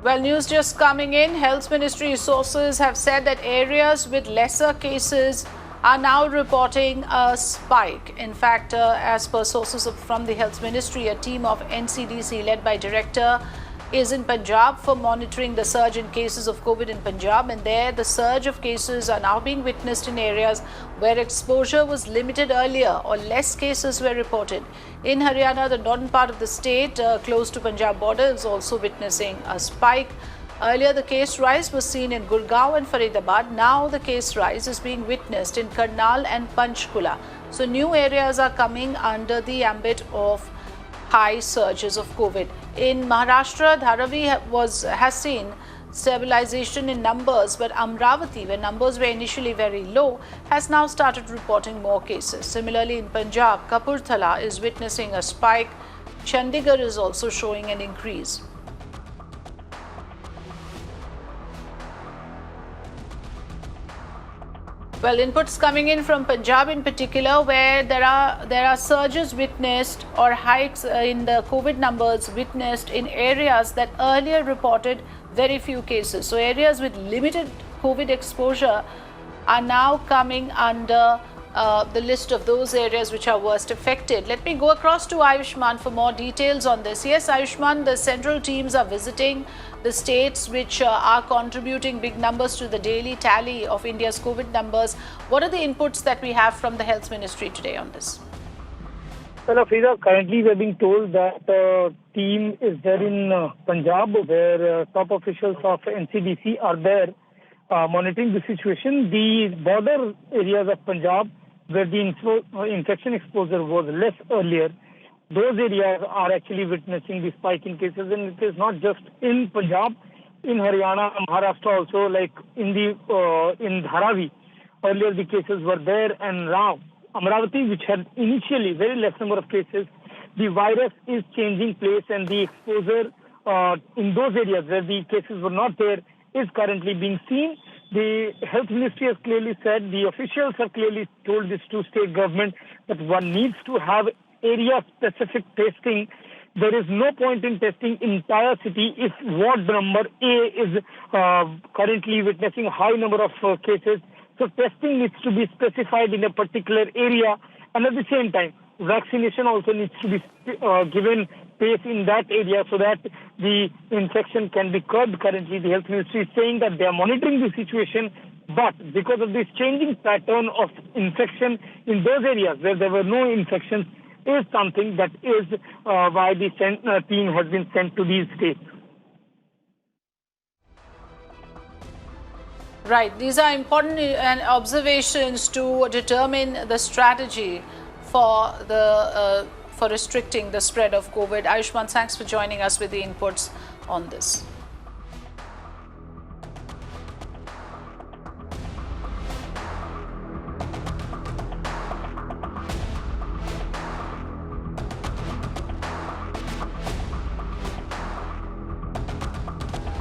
Well, news just coming in. Health Ministry sources have said that areas with lesser cases are now reporting a spike. In fact, as per sources from the Health Ministry, a team of NCDC led by Director is in Punjab for monitoring the surge in cases of COVID in Punjab, and there the surge of cases are now being witnessed in areas where exposure was limited earlier or less cases were reported. In Haryana, the northern part of the state close to Punjab border is also witnessing a spike. Earlier, the case rise was seen in Gurgaon and Faridabad. Now the case rise is being witnessed in Karnal and Panchkula. So new areas are coming under the ambit of high surges of COVID. In Maharashtra, Dharavi has seen stabilization in numbers, but Amravati, where numbers were initially very low, has now started reporting more cases. Similarly, in Punjab, Kapurthala is witnessing a spike. Chandigarh is also showing an increase. Well, inputs coming in from Punjab in particular, where there are surges witnessed or hikes in the COVID numbers witnessed in areas that earlier reported very few cases. So areas with limited COVID exposure are now coming under the list of those areas which are worst affected. Let me go across to Ayushman for more details on this. Yes, Ayushman, the central teams are visiting the states which are contributing big numbers to the daily tally of India's COVID numbers. What are the inputs that we have from the Health Ministry today on this? Well, Afiza, currently we're being told that the team is there in Punjab, where top officials of NCDC are there monitoring the situation. The border areas of Punjab, where the infection exposure was less earlier, those areas are actually witnessing the spike in cases, and it is not just in Punjab, in Haryana, Maharashtra also, like in Dharavi. Earlier the cases were there, and now Amravati, which had initially very less number of cases, the virus is changing place, and the exposure in those areas where the cases were not there is currently being seen. The Health Ministry has clearly said, the officials have clearly told this to state government that one needs to have area-specific testing. There is no point in testing entire city if ward number A is currently witnessing a high number of cases. So testing needs to be specified in a particular area, and at the same time, vaccination also needs to be given pace in that area so that the infection can be curbed. Currently, the Health Ministry is saying that they are monitoring the situation, but because of this changing pattern of infection in those areas where there were no infections, is something that is why the team has been sent to these states. Right. These are important observations to determine the strategy for restricting the spread of COVID. Ayushman, thanks for joining us with the inputs on this.